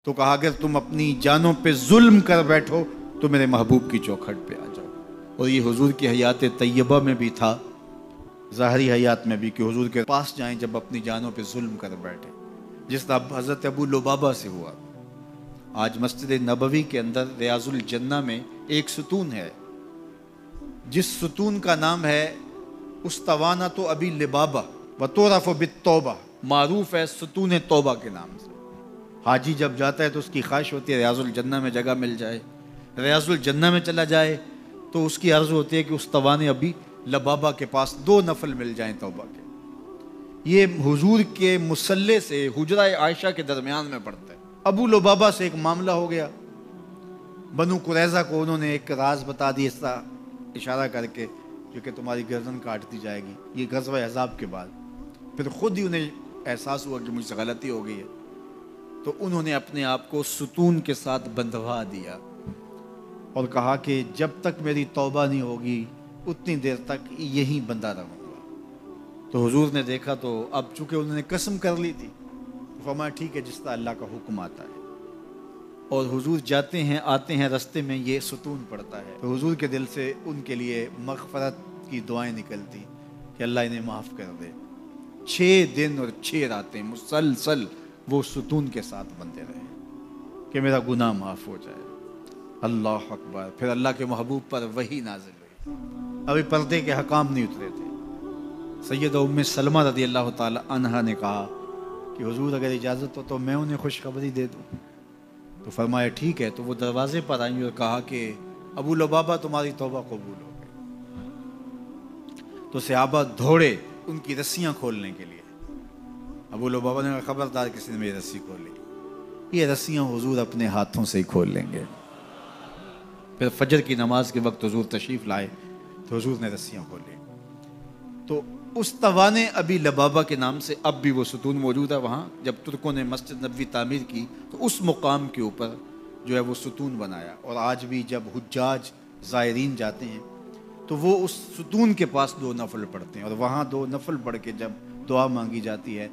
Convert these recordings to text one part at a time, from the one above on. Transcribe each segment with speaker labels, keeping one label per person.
Speaker 1: تو کہا اگر تم اپنی جانوں پہ ظلم کر بیٹھو تو میرے محبوب کی چوکھٹ پہ آ جاؤ۔ اور یہ حضور کی حیات طیبہ میں بھی تھا، ظاہری حیات میں بھی، کہ حضور کے پاس جائیں جب اپنی جانوں پہ ظلم کر بیٹھے، جس طرح حضرت ابو لبابہ سے ہوا۔ آج مسجد نبوی کے اندر ریاض الجنہ میں ایک ستون ہے، جس ستون کا نام ہے استوانۃ ابی لبابہ وتعرف بالتوبہ، معروف ہے ستون توبہ کے نام سے۔ حاجی جب جاتا ہے تو اس کی خواہش ہوتی ہے ریاض الجنہ میں جگہ مل جائے، ریاض الجنہ میں چلا جائے تو اس کی عرض ہوتی ہے کہ استوان ابی لبابہ کے پاس 2 نفل مل جائیں توبہ کے۔ یہ حضور کے مصلی سے حجرہ عائشہ کے درمیان میں پڑتا ہے۔ ابو لبابہ سے ایک معاملہ ہو گیا، بنو قریظہ کو انہوں نے ایک راز بتا دی، اس طرح اشارہ کر کے جو کہ تمہاری گردن کاٹ دی جائے گی، یہ غزوہ احزاب کے بعد۔ پھر خود ہی انہیں احساس ہوا کہ مجھ سے غلطی ہو گئی ہے، تو انہوں نے اپنے آپ کو ستون کے ساتھ بندھوا دیا اور کہا کہ جب تک میری توبہ نہیں ہوگی اتنی دیر تک یہیں بندہ رہوں گا۔ تو حضور نے دیکھا، تو اب چونکہ انہوں نے قسم کر لی تھی، فرمایا ٹھیک ہے، جس طرح اللہ کا حکم آتا ہے۔ اور حضور جاتے ہیں آتے ہیں، رستے میں یہ ستون پڑتا ہے، تو حضور کے دل سے ان کے لیے مغفرت کی دعائیں نکلتی کہ اللہ انہیں معاف کر دے۔ 6 دن اور 6 راتیں مسلسل وہ ستون کے ساتھ بندے رہے کہ میرا گناہ معاف ہو جائے۔ اللہ اکبر۔ پھر اللہ کے محبوب پر وحی نازل ہوئی، ابھی پردے کے حکام نہیں اترے تھے۔ سیدہ ام سلمہ رضی اللہ تعالی عنہا نے کہا کہ حضور اگر اجازت ہو تو میں انہیں خوشخبری دے دوں۔ تو فرمایا ٹھیک ہے۔ تو وہ دروازے پر آئیں اور کہا کہ ابو لبابہ تمہاری توبہ قبول ہو گئی۔ تو صحابہ دوڑے ان کی رسیاں کھولنے کے لیے۔ ابو لبابہ نے کہا خبردار کسی نے میری رسی کھول لی، یہ رسیاں حضور اپنے ہاتھوں سے ہی کھول لیں گے۔ پھر فجر کی نماز کے وقت حضور تشریف لائے تو حضور نے رسیاں کھولی۔ تو استوان ابی لبابہ کے نام سے اب بھی وہ ستون موجود ہے وہاں۔ جب ترکوں نے مسجد نبوی تعمیر کی تو اس مقام کے اوپر جو ہے وہ ستون بنایا، اور آج بھی جب حجاج زائرین جاتے ہیں تو وہ اس ستون کے پاس 2 نفل پڑھتے ہیں، اور وہاں 2 نفل پڑھ کے جب دعا مانگی جاتی ہے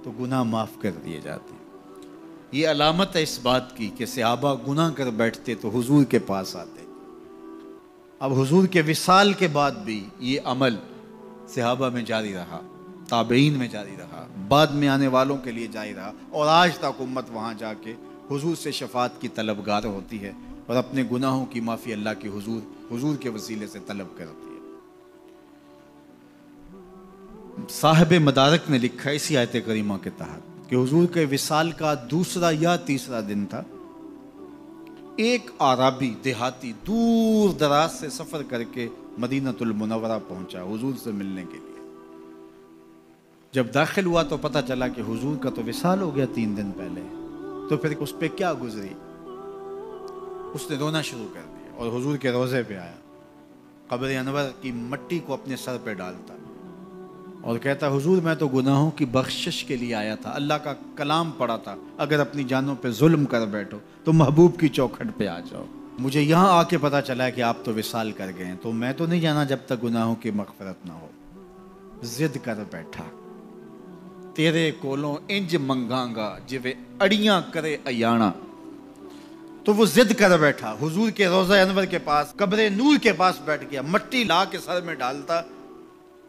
Speaker 1: تو گناہ معاف کر دیے جاتے ہیں۔ یہ علامت ہے اس بات کی کہ صحابہ گناہ کر بیٹھتے تو حضور کے پاس آتے۔ اب حضور کے وصال کے بعد بھی یہ عمل صحابہ میں جاری رہا، تابعین میں جاری رہا، بعد میں آنے والوں کے لیے جاری رہا، اور آج تک امت وہاں جا کے حضور سے شفاعت کی طلبگار ہوتی ہے اور اپنے گناہوں کی معافی اللہ کے حضور کے وسیلے سے طلب کرتی ہے۔ صاحب مدارک نے لکھا اسی آیت کریمہ کے تحت کہ حضور کے وصال کا 2 یا 3 دن تھا، ایک عربی دیہاتی دور دراز سے سفر کر کے مدینۃ المنورہ پہنچا حضور سے ملنے کے لیے۔ جب داخل ہوا تو پتہ چلا کہ حضور کا تو وصال ہو گیا 3 دن پہلے، تو پھر اس پہ کیا گزری؟ اس نے رونا شروع کر دیا اور حضور کے روضے پہ آیا، قبر انور کی مٹی کو اپنے سر پہ ڈالتا اور کہتا حضور میں تو گناہوں کی بخشش کے لیے آیا تھا، اللہ کا کلام پڑھا تھا اگر اپنی جانوں پہ ظلم کر بیٹھو تو محبوب کی چوکھٹ پہ آ جاؤ۔ مجھے یہاں آ کے پتہ چلا ہے کہ آپ تو وصال کر گئے ہیں، تو میں تو نہیں جانا جب تک گناہوں کی مغفرت نہ ہو۔ ضد کر بیٹھا، تیرے کولوں انج منگاں گا جویں اڑیاں کرے ایانا۔ تو وہ ضد کر بیٹھا، حضور کے روضہ انور کے پاس قبر نور کے پاس بیٹھ گیا، مٹی لا کے سر میں ڈالتا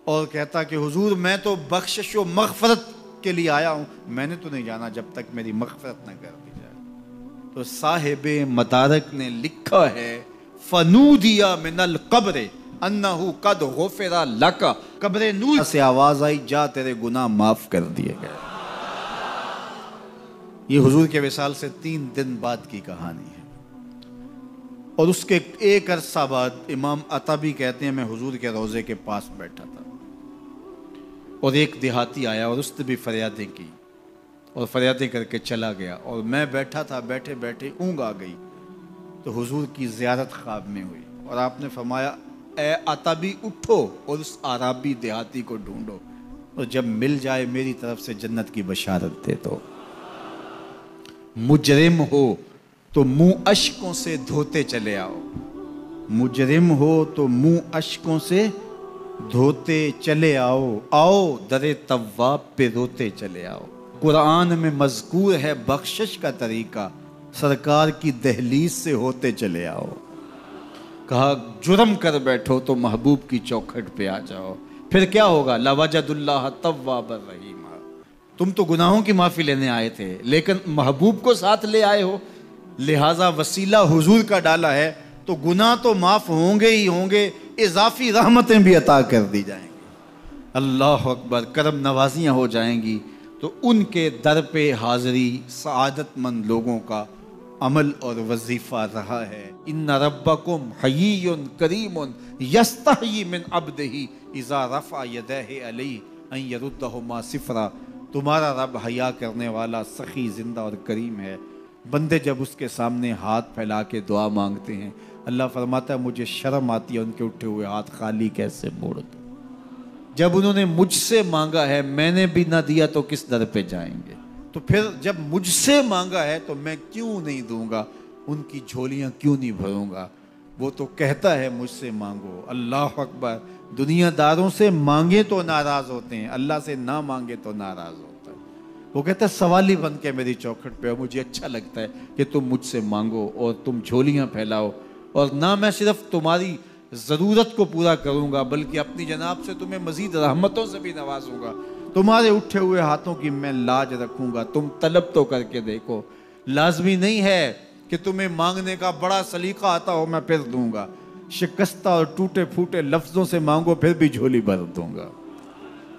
Speaker 1: اور کہتا کہ حضور میں تو بخشش و مغفرت کے لیے آیا ہوں، میں نے تو نہیں جانا جب تک میری مغفرت نہ کر دی جائے۔ تو صاحب مدارک نے لکھا ہے فنودی من القبر انہ قد غفر لک، قبر نور سے آواز آئی جا تیرے گناہ معاف کر دیے گئے۔ یہ حضور کے وصال سے 3 دن بعد کی کہانی ہے، اور اس کے ایک عرصہ بعد امام عطبی کہتے ہیں میں حضور کے روضے کے پاس بیٹھا تھا اور ایک دیہاتی آیا اور اس نے بھی فریادیں کی اور فریادیں کر کے چلا گیا، اور میں بیٹھا تھا، بیٹھے بیٹھے اونگ آ گئی تو حضور کی زیارت خواب میں ہوئی، اور آپ نے فرمایا اے عطبی اٹھو اور اس عربی دیہاتی کو ڈھونڈو، اور جب مل جائے میری طرف سے جنت کی بشارت دے دو۔ مجرم ہو تو منہ اشکوں سے دھوتے چلے آؤ، مجرم ہو تو منہ اشکوں سے دھوتے چلے آؤ، آؤ در تواب پہ روتے چلے آؤ۔ قرآن میں مذکور ہے بخشش کا طریقہ، سرکار کی دہلیز سے ہوتے چلے آؤ. کہا جرم کر بیٹھو تو محبوب کی چوکھٹ پہ آ جاؤ. پھر کیا ہوگا؟ لَوَجَدُ اللَّهَ تَوَّابًا رَحِيمًا. تم تو گناہوں کی معافی لینے آئے تھے لیکن محبوب کو ساتھ لے آئے ہو، لہٰذا وسیلہ حضور کا ڈالا ہے تو گناہ تو معاف ہوں گے ہی ہوں گے، اضافی رحمتیں بھی عطا کر دی جائیں گی. اللہ اکبر. کرم نوازیاں ہو جائیں گی تو ان کے در پہ حاضری سعادت مند لوگوں کا عمل اور وظیفہ رہا ہے. ان ربکم حیی کریم یستحیی من عبدہ اذا رفع یدیہ علیہ ان یردہما صفرا. تمہارا رب حیا کرنے والا، سخی، زندہ اور کریم ہے. بندے جب اس کے سامنے ہاتھ پھیلا کے دعا مانگتے ہیں، اللہ فرماتا ہے مجھے شرم آتی ہے ان کے اٹھے ہوئے ہاتھ خالی کیسے موڑ دوں. جب انہوں نے مجھ سے مانگا ہے میں نے بھی نہ دیا تو کس در پہ جائیں گے؟ تو پھر جب مجھ سے مانگا ہے تو میں کیوں نہیں دوں گا؟ ان کی جھولیاں کیوں نہیں بھروں گا؟ وہ تو کہتا ہے مجھ سے مانگو. اللہ اکبر. دنیا داروں سے مانگے تو ناراض ہوتے ہیں، اللہ سے نہ مانگے تو ناراض ہوتا ہے. وہ کہتا ہے سوالی بن کے میری چوکھٹ پہ ہو، مجھے اچھا لگتا ہے کہ تم مجھ سے مانگو اور تم جھولیاں پھیلاؤ، اور نہ میں صرف تمہاری ضرورت کو پورا کروں گا بلکہ اپنی جناب سے تمہیں مزید رحمتوں سے بھی نوازوں گا. تمہارے اٹھے ہوئے ہاتھوں کی میں لاج رکھوں گا. تم طلب تو کر کے دیکھو. لازمی نہیں ہے کہ تمہیں مانگنے کا بڑا سلیقہ آتا ہو میں پھر دوں گا. شکستہ اور ٹوٹے پھوٹے لفظوں سے مانگو پھر بھی جھولی بھر دوں گا.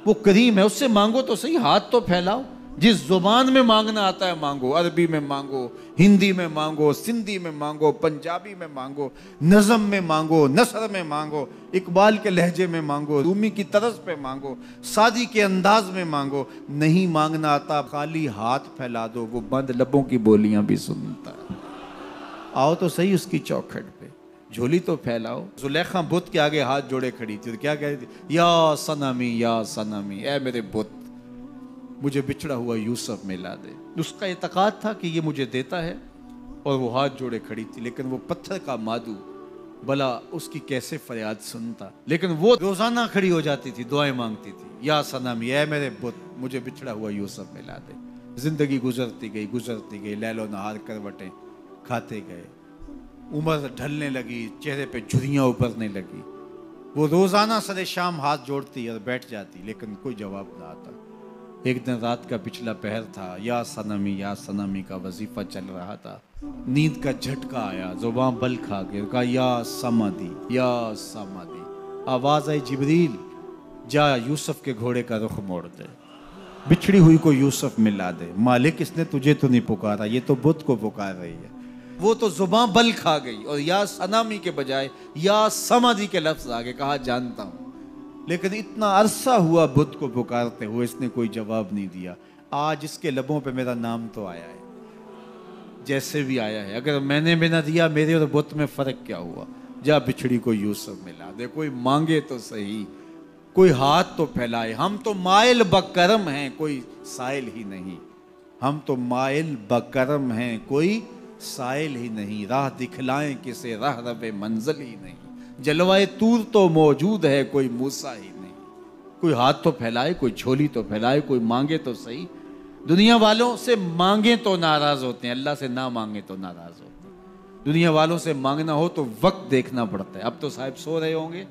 Speaker 1: وہ کریم ہے، اس سے مانگو تو صحیح، ہاتھ تو پھیلاؤ. جس زبان میں مانگنا آتا ہے مانگو. عربی میں مانگو، ہندی میں مانگو، سندھی میں مانگو، پنجابی میں مانگو، نظم میں مانگو، نثر میں مانگو، اقبال کے لہجے میں مانگو، رومی کی طرز پہ مانگو، سادی کے انداز میں مانگو. نہیں مانگنا آتا خالی ہاتھ پھیلا دو، وہ بند لبوں کی بولیاں بھی سنتا ہے. آؤ تو صحیح اس کی چوکھٹ پہ، جھولی تو پھیلاؤ. زلیخا بت کے آگے ہاتھ جوڑے کھڑی تھی تو کیا کہہ رہی تھی؟ یا صنمی یا صنمی، اے میرے بت مجھے بچھڑا ہوا یوسف ملا دے. اس کا اعتقاد تھا کہ یہ مجھے دیتا ہے اور وہ ہاتھ جوڑے کھڑی تھی. لیکن وہ پتھر کا مادو بلا اس کی کیسے فریاد سنتا. لیکن وہ روزانہ کھڑی ہو جاتی تھی، دعائیں مانگتی تھی. یا صنمی، اے میرے بت مجھے بچھڑا ہوا یوسف ملا دے. زندگی گزرتی گئی، لیل و نہار کروٹیں کھاتے گئے. عمر ڈھلنے لگی، چہرے پہ جھریاں ابھرنے لگی. وہ روزانہ سر شام ہاتھ جوڑتی اور بیٹھ جاتی لیکن کوئی جواب نہ آتا. ایک دن رات کا پچھلا پہر تھا. یا صنمی کا وظیفہ چل رہا تھا. نیند کا جھٹکا آیا، زباں بل کھا گیا. کہا یا سمادی یا سمادی. آواز آئی جبریل جا یوسف کے گھوڑے کا رخ موڑ دے، بچھڑی ہوئی کو یوسف ملا دے. مالک اس نے تجھے تو نہیں پکارا، یہ تو بت کو پکار رہی ہے. وہ تو زباں بل کھا گئی اور یا صنمی کے بجائے یا سمادی کے لفظ آگے. کہا جانتا ہوں، لیکن اتنا عرصہ ہوا بت کو پکارتے ہوئے اس نے کوئی جواب نہیں دیا. آج اس کے لبوں پہ میرا نام تو آیا ہے، جیسے بھی آیا ہے. اگر میں نے بھی نہ دیا میرے اور بت میں فرق کیا ہوا؟ جا بچھڑی کو یوسف ملا دے. کوئی مانگے تو صحیح، کوئی ہاتھ تو پھیلائے. ہم تو مائل بکرم ہیں، کوئی سائل ہی نہیں. ہم تو مائل بکرم ہیں، کوئی سائل ہی نہیں. راہ دکھلائیں کسے، راہ رب منزل ہی نہیں. جلوائے طور تو موجود ہے، کوئی موسیٰ ہی نہیں. کوئی ہاتھ تو پھیلائے، کوئی جھولی تو پھیلائے، کوئی مانگے تو صحیح. دنیا والوں سے مانگیں تو ناراض ہوتے ہیں، اللہ سے نہ مانگیں تو ناراض ہوتے ہیں. دنیا والوں سے مانگنا ہو تو وقت دیکھنا پڑتا ہے. اب تو صاحب سو رہے ہوں گے،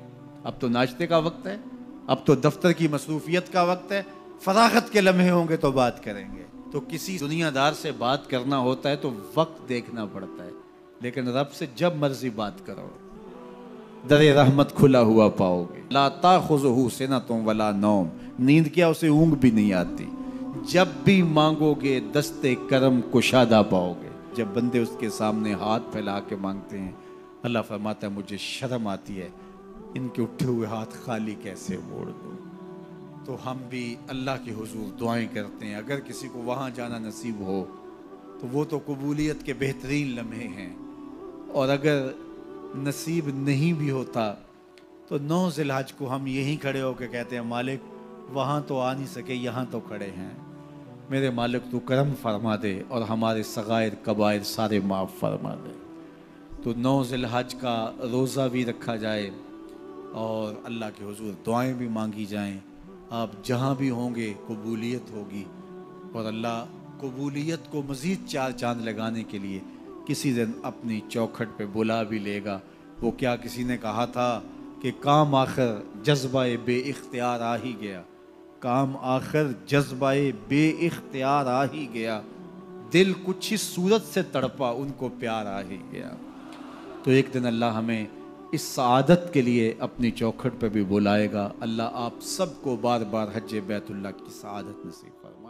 Speaker 1: اب تو ناشتے کا وقت ہے، اب تو دفتر کی مصروفیت کا وقت ہے، فراغت کے لمحے ہوں گے تو بات کریں گے. تو کسی دنیا دار سے بات کرنا ہوتا ہے تو وقت دیکھنا پڑتا ہے. لیکن رب سے جب مرضی بات کرو در رحمت کھلا ہوا پاؤ گے. لا تاخذہ سنۃ ولا نوم، نیند کیا اسے اونگ بھی نہیں آتی. جب بھی مانگو گے دستے کرم کشادہ پاؤ گے. جب بندے اس کے سامنے ہاتھ پھیلا کے مانگتے ہیں اللہ فرماتا ہے مجھے شرم آتی ہے ان کے اٹھے ہوئے ہاتھ خالی کیسے موڑ دوں. تو ہم بھی اللہ کے حضور دعائیں کرتے ہیں. اگر کسی کو وہاں جانا نصیب ہو تو وہ تو قبولیت کے بہترین لمحے ہیں، اور اگر نصیب نہیں بھی ہوتا تو 9 ذی الحج کو ہم یہیں کھڑے ہو کے کہتے ہیں مالک وہاں تو آ نہیں سکے، یہاں تو کھڑے ہیں. میرے مالک تو کرم فرما دے اور ہمارے صغائر کبائر سارے معاف فرما دے. تو 9 ذی الحج کا روزہ بھی رکھا جائے اور اللہ کے حضور دعائیں بھی مانگی جائیں. آپ جہاں بھی ہوں گے قبولیت ہوگی، اور اللہ قبولیت کو مزید 4 چاند لگانے کے لیے کسی دن اپنی چوکھٹ پہ بلا بھی لے گا۔ وہ کیا کسی نے کہا تھا کہ کام آخر جذبہ بے اختیار آ ہی گیا، کام آخر جذبہ بے اختیار آ ہی گیا، دل کچھ ہی صورت سے تڑپا ان کو پیار آ ہی گیا۔ تو ایک دن اللہ ہمیں اس سعادت کے لیے اپنی چوکھٹ پہ بھی بلائے گا۔ اللہ آپ سب کو بار بار حج بیت اللہ کی سعادت نصیب فرمائے۔